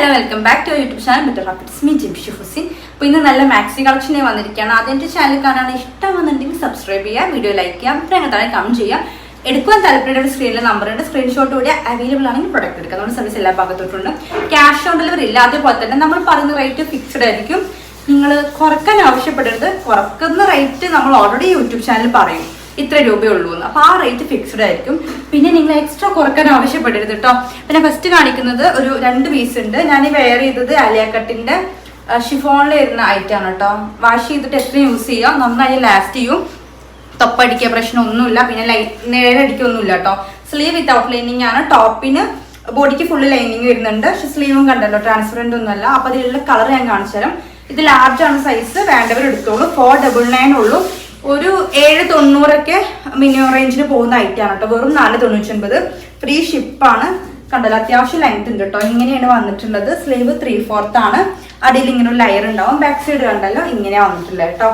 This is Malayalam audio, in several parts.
Hello welcome back to YouTube channel better habits me Jimshi Hussain. അപ്പോൾ ഇന്ന് നല്ല മാക്സി കളക്ഷനെ വന്നിരിക്കുകയാണ്. ആദ്യം എൻ്റെ ചാനൽ കാണാൻ ഇഷ്ടമാണെന്നുണ്ടെങ്കിൽ സബ്സ്ക്രൈബ് ചെയ്യുക, വീഡിയോ ലൈക്ക് ചെയ്യുക, അഭിപ്രായം താഴെ കമന്റ് ചെയ്യുക. എടുക്കുവാൻ താല്പര്യമുള്ള സ്ക്രീനിലെ നമ്പറുണ്ട്, സ്ക്രീൻഷോട്ട് കൂടി അവൈലബിൾ ആണെങ്കിൽ പ്രൊഡക്റ്റ് എടുക്കുക. നമ്മുടെ സർവീസ് എല്ലാ ഭാഗത്തോട്ടുണ്ട്. ക്യാഷ് ഓൺ ഡെലിവറി ഇല്ല. അതേപോലെ തന്നെ നമ്മൾ പറയുന്ന റേറ്റ് ഫിക്സ്ഡ് ആയിരിക്കും. നിങ്ങൾ കുറക്കാൻ ആവശ്യപ്പെടരുത്. കുറക്കുന്ന റേറ്റ് നമ്മൾ ഓൾറെഡി യൂട്യൂബ് ചാനൽ പറയും ഇത്ര രൂപയുള്ളൂ എന്ന്. അപ്പോൾ ആ റേറ്റ് ഫിക്സ്ഡ് ആയിരിക്കും. പിന്നെ നിങ്ങൾ എക്സ്ട്രാ കുറക്കാൻ ആവശ്യപ്പെടരുത് കേട്ടോ. പിന്നെ ഫസ്റ്റ് കാണിക്കുന്നത് ഒരു 2 പീസ് ഉണ്ട്. ഞാൻ വെയർ ചെയ്തത് ആലിയ കട്ടിന്റെ ഷിഫോണിൽ വരുന്ന ഐറ്റാണ് കേട്ടോ. വാഷ് ചെയ്തിട്ട് എത്ര യൂസ് ചെയ്യുക, നന്നായി ലാസ്റ്റ് ചെയ്യും. തൊപ്പടിക്കുക പ്രശ്നമൊന്നുമില്ല. പിന്നെ നേരടിക്കൊന്നുമില്ല കേട്ടോ. സ്ലീവ് വിത്തൗട്ട് ലൈനിങ് ആണ്. ടോപ്പിന് ബോഡിക്ക് ഫുള്ള് ലൈനിങ് വരുന്നുണ്ട്. പക്ഷെ സ്ലീവും കണ്ടല്ലോ, ട്രാൻസ്പെറന്റ് ഒന്നുമല്ല. അപ്പൊ അതിലുള്ള കളർ ഞാൻ കാണിച്ചു തരാം. ഇത് ലാർജ് ആണ് സൈസ്, വേണ്ടവർ എടുത്തോളൂ. 499 ഉള്ളൂ. ഒരു 790 മിനിമം റേഞ്ചിന് പോകുന്ന ഐറ്റാണ് കേട്ടോ. വെറും 499. ഫ്രീ ഷിപ്പാണ്. കണ്ടല്ലോ, അത്യാവശ്യം ലെങ്ത് ഉണ്ട് കേട്ടോ. ഇങ്ങനെയാണ് വന്നിട്ടുള്ളത്. സ്ലീവ് 3/4 ആണ്. അടിയിൽ ഇങ്ങനെ ഒരു ലെയർ ഉണ്ടാവും. ബാക്ക് സൈഡ് കണ്ടല്ലോ, ഇങ്ങനെയാണ് വന്നിട്ടുള്ളത് കേട്ടോ.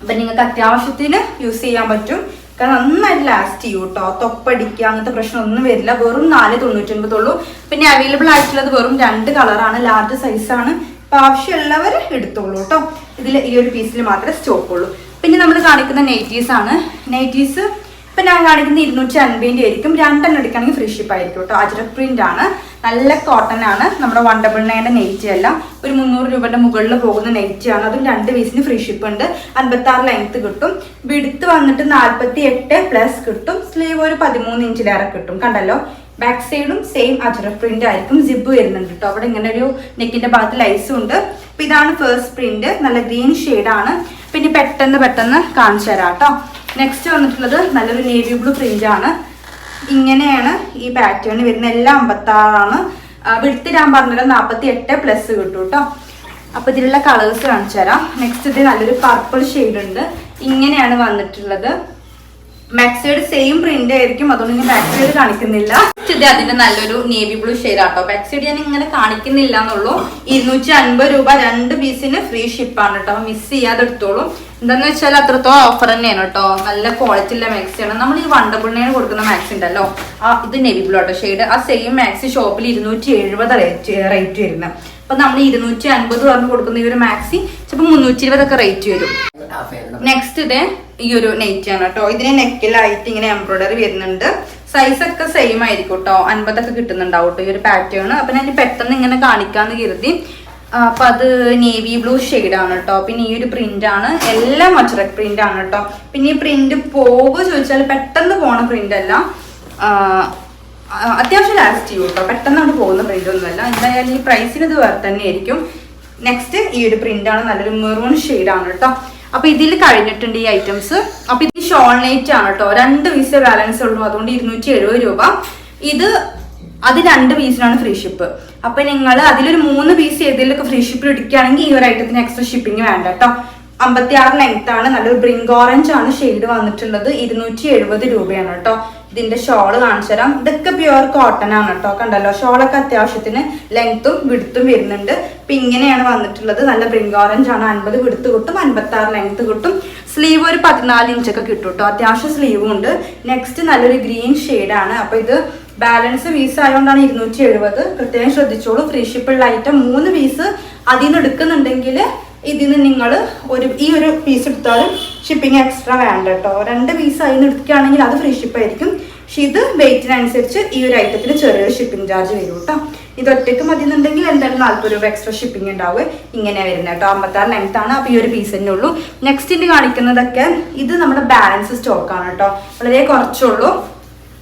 അപ്പൊ നിങ്ങൾക്ക് അത്യാവശ്യത്തിന് യൂസ് ചെയ്യാൻ പറ്റും. കാരണം നന്നായിട്ട് ലാസ്റ്റ് ചെയ്യും കേട്ടോ. തൊപ്പടിക്കുക അങ്ങനത്തെ പ്രശ്നമൊന്നും വരില്ല. വെറും 499 ഉള്ളൂ. പിന്നെ അവൈലബിൾ ആയിട്ടുള്ളത് വെറും 2 കളറാണ്. ലാർജ് സൈസാണ്. അപ്പൊ ആവശ്യമുള്ളവർ എടുത്തോളൂ കേട്ടോ. ഇതിൽ ഈ ഒരു പീസിൽ മാത്രമേ സ്റ്റോക്ക് ഉള്ളൂ. പിന്നെ നമ്മൾ കാണിക്കുന്ന നൈറ്റീസ് ആണ്. നൈറ്റീസ് ഇപ്പം ഞാൻ കാണിക്കുന്ന 250 ആയിരിക്കും. 2 എടുക്കുകയാണെങ്കിൽ ഫ്രീ ഷിപ്പ് ആയിരിക്കും കേട്ടോ. അജ്രക് പ്രിന്റ് ആണ്. നല്ല കോട്ടൺ ആണ്. നമ്മുടെ 199 നെയ്റ്റി അല്ല. ഒരു 300 രൂപയുടെ മുകളിൽ പോകുന്ന നെയ്റ്റി ആണ്. അതും 2 പീസിന് ഫ്രീ ഷിപ്പ് ഉണ്ട്. 56 ലെങ്ത് കിട്ടും. വിടുത്ത് വന്നിട്ട് 48+ കിട്ടും. സ്ലീവ് ഒരു 13 ഇഞ്ചിലേറെ കിട്ടും. കണ്ടല്ലോ, ബാക്ക് സൈഡും സെയിം അജ്രക് പ്രിന്റ് ആയിരിക്കും. സിബ് വരുന്നുണ്ട് കേട്ടോ. അവിടെ ഇങ്ങനെ ഒരു നെക്കിന്റെ ഭാഗത്ത് ലൈസും ഉണ്ട്. അപ്പൊ ഇതാണ് ഫസ്റ്റ് പ്രിന്റ്. നല്ല ഗ്രീൻ ഷെയ്ഡാണ്. പിന്നെ പെട്ടെന്ന് കാണിച്ചു തരാം കേട്ടോ. നെക്സ്റ്റ് വന്നിട്ടുള്ളത് നല്ലൊരു നേവി ബ്ലൂ പ്രിന്റ് ആണ്. ഇങ്ങനെയാണ് ഈ പാറ്റേൺ വരുന്നത്. എല്ലാം 56 ആണ്. വിടുത്ത് ഞാൻ പറഞ്ഞത് 48+ കിട്ടും കേട്ടോ. അപ്പൊ ഇതിലുള്ള കളേഴ്സ് കാണിച്ചു തരാം. നെക്സ്റ്റ് ഇത് നല്ലൊരു പർപ്പിൾ ഷെയ്ഡ് ഉണ്ട്. ഇങ്ങനെയാണ് വന്നിട്ടുള്ളത്. ബാക്ക് സൈഡ് സെയിം പ്രിന്റ് ആയിരിക്കും. അതുകൊണ്ട് ഞാൻ ബാക്ക് സൈഡ് കാണിക്കുന്നില്ല. ഇത് അതിന്റെ നല്ലൊരു നേവി ബ്ലൂ ഷെയ്ഡ് ആട്ടോ. ബാക്ക് സൈഡ് ഞാൻ ഇങ്ങനെ കാണിക്കുന്നില്ല എന്നുള്ളൂ. 250 രൂപ 2 പീസിന് ഫ്രീ ഷിപ്പാണ് കേട്ടോ. മിസ് ചെയ്യാതെ എടുത്തോളൂ. എന്താന്ന് വെച്ചാൽ അത്രത്തോളം ഓഫർ തന്നെയാണ് കേട്ടോ. നല്ല ക്വാളിറ്റി ഉള്ള മാക്സിയാണ്. നമ്മൾ ഈ 199 കൊടുക്കുന്ന മാക്സി ഉണ്ടല്ലോ, ഇത് നേവി ബ്ലൂ ആട്ടോ ഷെയ്ഡ്. ആ സെയിം മാക്സി ഷോപ്പിൽ 270 റേറ്റ് വരുന്നത്. അപ്പൊ നമ്മൾ 250 പറഞ്ഞ് കൊടുക്കുന്ന ഈ ഒരു മാക്സി ചിലപ്പോൾ 320 റേറ്റ് വരും. നെക്സ്റ്റ് ഇത് ഈ ഒരു നെറ്റ് ആണ് കേട്ടോ. ഇതിന് നെക്കിലായിട്ട് ഇങ്ങനെ എംബ്രോയിഡറി വരുന്നുണ്ട്. സൈസ് ഒക്കെ സെയിം ആയിരിക്കും കേട്ടോ. 50 കിട്ടുന്നുണ്ടാവും കേട്ടോ ഈ ഒരു പാറ്റേൺ. അപ്പൊ ഞാൻ പെട്ടെന്ന് ഇങ്ങനെ കാണിക്കാന്ന് കരുതി. അപ്പൊ അത് നേവി ബ്ലൂ ഷെയ്ഡ് ആണ് കേട്ടോ. പിന്നെ ഈ ഒരു പ്രിന്റ് ആണ്. എല്ലാം അജ്രക് പ്രിന്റ് ആണ് കേട്ടോ. പിന്നെ ഈ പ്രിന്റ് പോകുക ചോദിച്ചാൽ പെട്ടെന്ന് പോണ പ്രിന്റ് അല്ല. അത്യാവശ്യം ലാസ്റ്റ് ചെയ്യും കേട്ടോ. പെട്ടെന്ന് അവിടെ പോകുന്ന പ്രിന്റ് ഒന്നുമല്ല. എന്തായാലും ഈ പ്രൈസിന് ഇത് വേറെ തന്നെ ആയിരിക്കും. നെക്സ്റ്റ് ഈ ഒരു പ്രിന്റ് ആണ്. നല്ലൊരു മെറൂൺ ഷെയ്ഡ് ആണ് കേട്ടോ. അപ്പൊ ഇതിൽ കഴിഞ്ഞിട്ടുണ്ട് ഈ ഐറ്റംസ്. അപ്പൊ ഇത് ഷോൾ നൈറ്റ് ആണ് കേട്ടോ. 2 പീസ് ബാലൻസ് ഉള്ളൂ. അതുകൊണ്ട് 270 രൂപ. അത് 2 പീസിനാണ് ഫ്രീ ഷിപ്പ്. അപ്പൊ നിങ്ങൾ അതിലൊരു 3 പീസ് ഏതെങ്കിലുമൊക്കെ ഫ്രീ ഷിപ്പിൽ എടുക്കുകയാണെങ്കിൽ ഈ ഒരു ഐറ്റത്തിന് എക്സ്ട്രാ ഷിപ്പിംഗ് വേണ്ട കേട്ടോ. 56 ലെങ്ത് ആണ്. നല്ലൊരു ബ്രിങ്ക് ഓറഞ്ച് ആണ് ഷെയ്ഡ് വന്നിട്ടുള്ളത്. 270 രൂപയാണ് കേട്ടോ. ഇതിന്റെ ഷോള് കാണിച്ചു തരാം. ഇതൊക്കെ പ്യുവർ കോട്ടൺ ആണ് കേട്ടോ. കണ്ടല്ലോ, ഷോളൊക്കെ അത്യാവശ്യത്തിന് ലെങ്ത്തും വിടുത്തും വരുന്നുണ്ട്. ഇപ്പൊ ഇങ്ങനെയാണ് വന്നിട്ടുള്ളത്. നല്ല ബ്രിങ്ക് ഓറഞ്ച് ആണ്. 50 വിടുത്ത് കിട്ടും, 56 ലെങ്ത് കിട്ടും. സ്ലീവ് ഒരു 14 ഇഞ്ചൊക്കെ കിട്ടും കേട്ടോ. അത്യാവശ്യം സ്ലീവും ഉണ്ട്. നെക്സ്റ്റ് നല്ലൊരു ഗ്രീൻ ഷെയ്ഡാണ്. അപ്പൊ ഇത് ബാലൻസ് പീസ് ആയതുകൊണ്ടാണ് 270. പ്രത്യേകം ശ്രദ്ധിച്ചോളൂ. ഫ്രീ ഷിപ്പുള്ള ഐറ്റം 3 പീസ് അതിൽ നിന്ന് എടുക്കുന്നുണ്ടെങ്കിൽ ഇതിന് നിങ്ങൾ ഈ ഒരു പീസ് എടുത്താലും ഷിപ്പിംഗ് എക്സ്ട്രാ വേണ്ട കേട്ടോ. 2 പീസ് അതിൽ നിന്ന് എടുക്കുകയാണെങ്കിൽ അത് ഫ്രീ ഷിപ്പ് ആയിരിക്കും. പക്ഷെ ഇത് വെയിറ്റിനനുസരിച്ച് ഈ ഒരു ഐറ്റത്തിന് ചെറിയൊരു ഷിപ്പിംഗ് ചാർജ് വരും കേട്ടോ. ഇത് ഒറ്റയ്ക്ക് മതി എന്നുണ്ടെങ്കിൽ എന്തായാലും 40 രൂപ എക്സ്ട്രാ ഷിപ്പിംഗ് ഉണ്ടാവുക. ഇങ്ങനെ വരുന്നത് കേട്ടോ. 56 ലെങ്ത് ആണ്. അപ്പൊ ഈ ഒരു പീസ് തന്നെ ഉള്ളൂ. നെക്സ്റ്റ് ഇനി കാണിക്കുന്നതൊക്കെ ഇത് നമ്മുടെ ബാലൻസ് സ്റ്റോക്കാണ് കേട്ടോ. വളരെ കുറച്ചുള്ളൂ.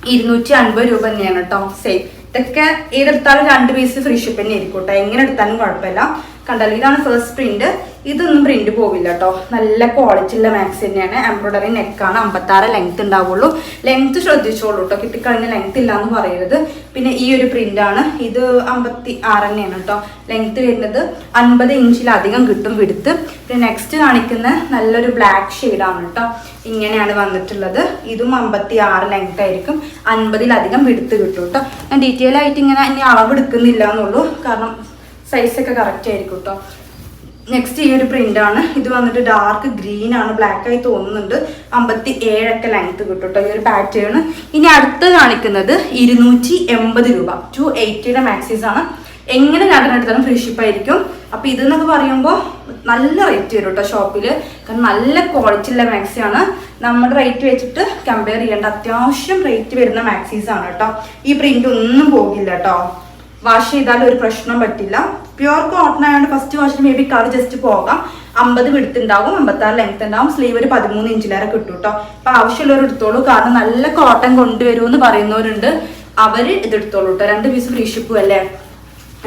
250 രൂപ തന്നെയാണ് കേട്ടോ. സെയിം ഇതൊക്കെ ഏതെടുത്താലും 2 പീസ് ഫ്രീ ഷിപ്പ് തന്നെ ആയിരിക്കും കേട്ടോ. എങ്ങനെ എടുത്താലും കുഴപ്പമില്ല. കണ്ടല്ലോ, ഇതാണ് ഫസ്റ്റ് പ്രിന്റ്. ഇതൊന്നും പ്രിന്റ് പോവില്ല കേട്ടോ. നല്ല ക്വാളിറ്റി ഉള്ള മാക്സി തന്നെയാണ്. എംബ്രോയിഡറി നെക്കാണ്. 56 ലെങ്ത് ഉണ്ടാവുള്ളൂ. ലെങ്ത് ശ്രദ്ധിച്ചോളൂ കേട്ടോ. കിട്ടിക്കഴിഞ്ഞ ലെങ്ത് ഇല്ല എന്ന് പറയരുത്. പിന്നെ ഈ ഒരു പ്രിന്റ് ആണ്. ഇത് 56 തന്നെയാണ് കേട്ടോ. ലെങ്ത് വരുന്നത് 50 ഇഞ്ചിലധികം കിട്ടും വിടുത്ത്. പിന്നെ നെക്സ്റ്റ് കാണിക്കുന്ന നല്ലൊരു ബ്ലാക്ക് ഷെയ്ഡാണ് കേട്ടോ. ഇങ്ങനെയാണ് വന്നിട്ടുള്ളത്. ഇതും 56 ലെങ്ത് ആയിരിക്കും. 50ലധികം വിടുത്ത് കിട്ടും കേട്ടോ. ഞാൻ ഡീറ്റെയിൽ ആയിട്ട് ഇങ്ങനെ ഇനി അളവ് എടുക്കുന്നില്ല എന്നുള്ളൂ. കാരണം സൈസൊക്കെ കറക്റ്റ് ആയിരിക്കും കേട്ടോ. നെക്സ്റ്റ് ഈ ഒരു പ്രിന്റ് ആണ്. ഇത് വന്നിട്ട് ഡാർക്ക് ഗ്രീൻ ആണ്. ബ്ലാക്ക് ആയി തോന്നുന്നുണ്ട്. 57 ലെങ്ത് കിട്ടും കേട്ടോ ഈ ഒരു പാറ്റേൺ. ഇനി അടുത്ത് കാണിക്കുന്നത് 280 രൂപ. 280 മാക്സീസ് ആണ്. എങ്ങനെ രണ്ടെണ്ണം എടുത്താലും ഫ്രീ ഷിപ്പ് ആയിരിക്കും. അപ്പോൾ ഇതെന്നൊക്കെ പറയുമ്പോൾ നല്ല റേറ്റ് വരും കേട്ടോ ഷോപ്പിൽ. കാരണം നല്ല ക്വാളിറ്റി ഉള്ള മാക്സിയാണ്. നമ്മുടെ റേറ്റ് വെച്ചിട്ട് കമ്പയർ ചെയ്യേണ്ട അത്യാവശ്യം റേറ്റ് വരുന്ന മാക്സീസ് ആണ് കേട്ടോ. ഈ പ്രിന്റ് ഒന്നും പോകില്ല കേട്ടോ. വാഷ് ചെയ്താലും ഒരു പ്രശ്നം പറ്റില്ല. പ്യുവർ കോട്ടൺ ആയതുകൊണ്ട് ഫസ്റ്റ് വാഷിൽ മേ ബി കളർ ജസ്റ്റ് പോകാം. 50 വിഡ്ത്ത് ഉണ്ടാവും, 56 ലെങ്ത് ഉണ്ടാവും, സ്ലീവ് ഒരു 13 ഇഞ്ചിലേറെ കിട്ടും കേട്ടോ. അപ്പൊ ആവശ്യമുള്ളവർ എടുത്തോളൂ. കാരണം നല്ല കോട്ടൺ കൊണ്ടുവരുമെന്ന് പറയുന്നവരുണ്ട്, അവര് ഇതെടുത്തോളൂ കേട്ടോ. 2 പീസ് ഫ്രീ ഷിപ്പും അല്ലേ.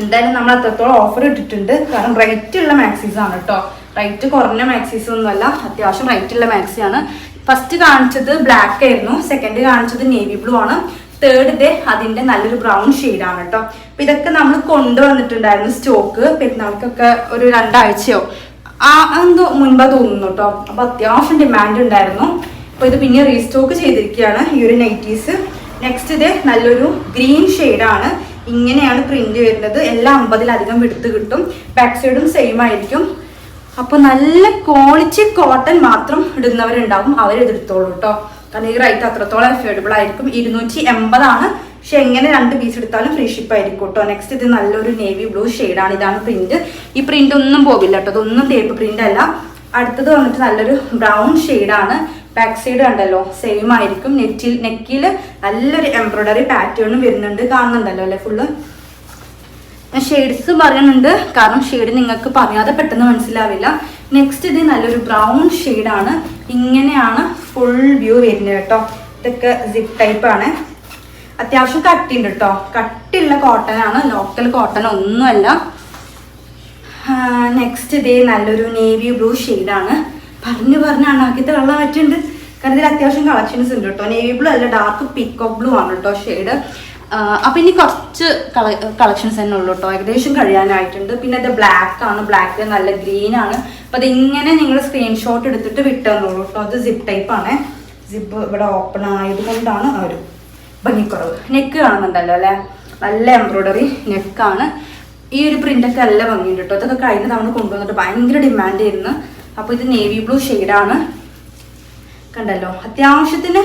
എന്തായാലും നമ്മൾ അത്രത്തോളം ഓഫർ ഇട്ടിട്ടുണ്ട്. കാരണം റേറ്റ് ഉള്ള മാക്സീസ് ആണ് കേട്ടോ. റേറ്റ് കുറഞ്ഞ മാക്സീസ് ഒന്നുമല്ല, അത്യാവശ്യം റേറ്റ് ഉള്ള മാക്സിയാണ്. ഫസ്റ്റ് കാണിച്ചത് ബ്ലാക്ക് ആയിരുന്നു, സെക്കൻഡ് കാണിച്ചത് നേവി ബ്ലൂ ആണ്, തേർഡ് ഇതേ അതിന്റെ നല്ലൊരു ബ്രൗൺ ഷെയ്ഡാണ് കേട്ടോ. അപ്പൊ ഇതൊക്കെ നമ്മൾ കൊണ്ടുവന്നിട്ടുണ്ടായിരുന്നു സ്റ്റോക്ക്. പെരുന്നാൾക്കൊക്കെ ഒരു 2 ആഴ്ചയോ എന്തോ മുൻപ് തോന്നുന്നു കേട്ടോ. അപ്പൊ അത്യാവശ്യം ഡിമാൻഡ് ഉണ്ടായിരുന്നു. അപ്പൊ ഇത് പിന്നെ റീസ്റ്റോക്ക് ചെയ്തിരിക്കുകയാണ് ഈ ഒരു നൈറ്റീസ്. നെക്സ്റ്റ് ഇത് നല്ലൊരു ഗ്രീൻ ഷെയ്ഡാണ്. ഇങ്ങനെയാണ് പ്രിന്റ് വരുന്നത്. എല്ലാം 50-ലധികം വിടുത്ത് കിട്ടും. ബാക്ക് സൈഡും സെയിം ആയിരിക്കും. അപ്പൊ നല്ല ക്വാളിറ്റി കോട്ടൺ മാത്രം ഇടുന്നവരുണ്ടാവും, അവരെടുത്തോളൂ കേട്ടോ. കാരണം ഈ റേറ്റ് അത്രത്തോളം അഫോർഡബിൾ ആയിരിക്കും. 280 ആണ്. പക്ഷെ എങ്ങനെ 2 പീസ് എടുത്താലും ഫ്രീ ഷിപ്പ് ആയിരിക്കും കേട്ടോ. നെക്സ്റ്റ് ഇത് നല്ലൊരു നേവി ബ്ലൂ ഷെയ്ഡാണ്. ഇതാണ് പ്രിന്റ്. ഈ പ്രിന്റ് ഒന്നും പോകില്ല കേട്ടോ. ഇതൊന്നും തേപ്പ് പ്രിന്റ് അല്ല. അടുത്തത് വന്നിട്ട് നല്ലൊരു ബ്രൗൺ ഷെയ്ഡാണ്. ബാക്ക് സൈഡ് കണ്ടല്ലോ സെയിം ആയിരിക്കും. നെക്കിൽ നല്ലൊരു എംബ്രോയിഡറി പാറ്റേണും വരുന്നുണ്ട്. കാണുന്നുണ്ടല്ലോ അല്ലെ ഫുള്ള്. ഞാൻ ഷെയ്ഡ്സ് പറയുന്നുണ്ട്, കാരണം ഷെയ്ഡ് നിങ്ങൾക്ക് പറയാതെ പെട്ടെന്ന് മനസ്സിലാവില്ല. നെക്സ്റ്റ് ഇത് നല്ലൊരു ബ്രൗൺ ഷെയ്ഡാണ്. ഇങ്ങനെയാണ് ഫുൾ വ്യൂ വരുന്നത് കേട്ടോ. ഇതൊക്കെ സിപ്പ് ടൈപ്പ് ആണ്. അത്യാവശ്യം കട്ടിയുണ്ട് കേട്ടോ. കട്ടിയുള്ള കോട്ടൺ ആണ്, ലോക്കൽ കോട്ടൺ ഒന്നുമല്ല. നെക്സ്റ്റ് ഇതേ നല്ലൊരു നേവി ബ്ലൂ ഷെയ്ഡാണ്. പറഞ്ഞാണ് ആക്കിയിട്ട് വെള്ളം പറ്റുന്നുണ്ട്. കാരണം ഇതിൽ അത്യാവശ്യം കളക്ഷൻസ് ഉണ്ട് കേട്ടോ. നേവി ബ്ലൂ അല്ല, ഡാർക്ക് പീക്കോക്ക് ബ്ലൂ ആണ് കേട്ടോ ഷെയ്ഡ്. അപ്പൊ ഇനി കുറച്ച് കളക്ഷൻസ് തന്നെ ഉള്ളൂ കേട്ടോ. ഏകദേശം കഴിയാനായിട്ടുണ്ട്. പിന്നെ ഇത് ബ്ലാക്ക് ആണ്. ബ്ലാക്ക് നല്ല ഗ്രീൻ ആണ്. അപ്പൊ അതിങ്ങനെ നിങ്ങൾ സ്ക്രീൻഷോട്ട് എടുത്തിട്ട് വിട്ടെന്നുള്ളൂ കേട്ടോ. അത് സിപ്പ് ടൈപ്പ് ആണ്. സിപ്പ് ഇവിടെ ഓപ്പൺ ആയതുകൊണ്ടാണ് ആ ഒരു ഭംഗിക്കുറവ്. നെക്ക് കാണുന്നുണ്ടല്ലോ അല്ലെ, നല്ല എംബ്രോയിഡറി നെക്കാണ്. ഈ ഒരു പ്രിന്റൊക്കെ നല്ല ഭംഗിയുണ്ട് കേട്ടോ. അതൊക്കെ കഴിഞ്ഞ് നമ്മൾ കൊണ്ടുവന്നിട്ട് ഭയങ്കര ഡിമാൻഡ് ആയിരുന്നു. അപ്പൊ ഇത് നേവി ബ്ലൂ ഷെയ്ഡാണ്. കണ്ടല്ലോ അത്യാവശ്യത്തിന്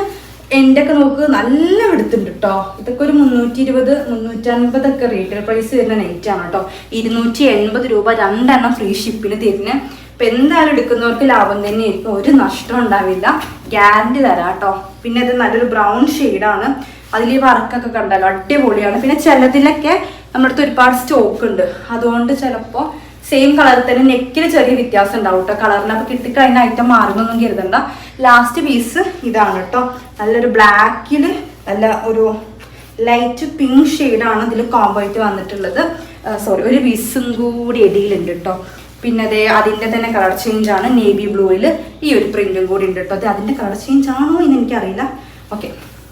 എൻ്റെ ഒക്കെ നോക്ക് നല്ല എടുത്തുണ്ട് കേട്ടോ. ഇതൊക്കെ ഒരു 320, 350 ഒക്കെ റീറ്റെയിൽ പ്രൈസ് വരുന്ന നെറ്റ് ആണ് കേട്ടോ. 280 രൂപ 2 എണ്ണം ഫ്രീ ഷിപ്പിന് തരുന്നത്. അപ്പൊ എന്തായാലും എടുക്കുന്നവർക്ക് ലാഭം തന്നെ ആയിരിക്കും, ഒരു നഷ്ടം ഉണ്ടാവില്ല, ഗ്യാരണ്ടി തരാം കേട്ടോ. പിന്നെ ഇത് നല്ലൊരു ബ്രൗൺ ഷെയ്ഡാണ്. അതിൽ ഈ വർക്കൊക്കെ കണ്ടല്ലോ അടിപൊളിയാണ്. പിന്നെ ചിലതിലൊക്കെ നമ്മുടെ അടുത്ത് ഒരുപാട് സ്റ്റോക്ക് ഉണ്ട്, അതുകൊണ്ട് ചിലപ്പോൾ സെയിം കളറിൽ തന്നെ നെക്കിൽ ചെറിയ വ്യത്യാസം ഉണ്ടാവും കേട്ടോ കളറിന്. അപ്പോൾ കിട്ടിക്കഴിഞ്ഞ ഐറ്റം മാറുന്നൊന്നും കരുതണ്ട. ലാസ്റ്റ് പീസ് ഇതാണ് കേട്ടോ. നല്ലൊരു ബ്ലാക്കിൽ നല്ല ഒരു ലൈറ്റ് പിങ്ക് ഷെയ്ഡാണ് ഇതിൽ കോംബോ ആയിട്ട് വന്നിട്ടുള്ളത്. സോറി, ഒരു പീസും കൂടി ഇടയിലുണ്ട് കേട്ടോ. പിന്നെ അതേ അതിൻ്റെ തന്നെ കളർ ചേഞ്ച് ആണ്. നേവി ബ്ലൂവിൽ ഈ ഒരു പ്രിന്റും കൂടി ഉണ്ട് കേട്ടോ. അത് അതിൻ്റെ കളർ ചേഞ്ച് ആണോ എന്ന് എനിക്കറിയില്ല. ഓക്കെ,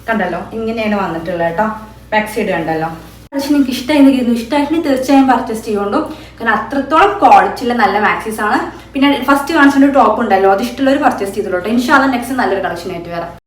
കണ്ടല്ലോ ഇങ്ങനെയാണ് വന്നിട്ടുള്ളത് കേട്ടോ. ബാക്ക് സൈഡ് കണ്ടല്ലോ. പക്ഷെ നിങ്ങൾക്ക് ഇഷ്ടമായിട്ടുണ്ടെങ്കിൽ തീർച്ചയായും പർച്ചേസ് ചെയ്യുകൊണ്ടു. കാരണം അത്രത്തോളം ക്വാളിറ്റിയുള്ള നല്ല മാക്സീസ് ആണ്. പിന്നെ ഫസ്റ്റ് കാണിച്ചൊരു ടോപ്പ് ഉണ്ടല്ലോ, അത് ഇഷ്ടമുള്ളവർ പർച്ചേസ് ചെയ്തോളൂ കേട്ടോ. ഇൻഷാല്ലാ നെക്സ്റ്റ് നല്ലൊരു കളക്ഷൻ ആയിട്ട് വരാം.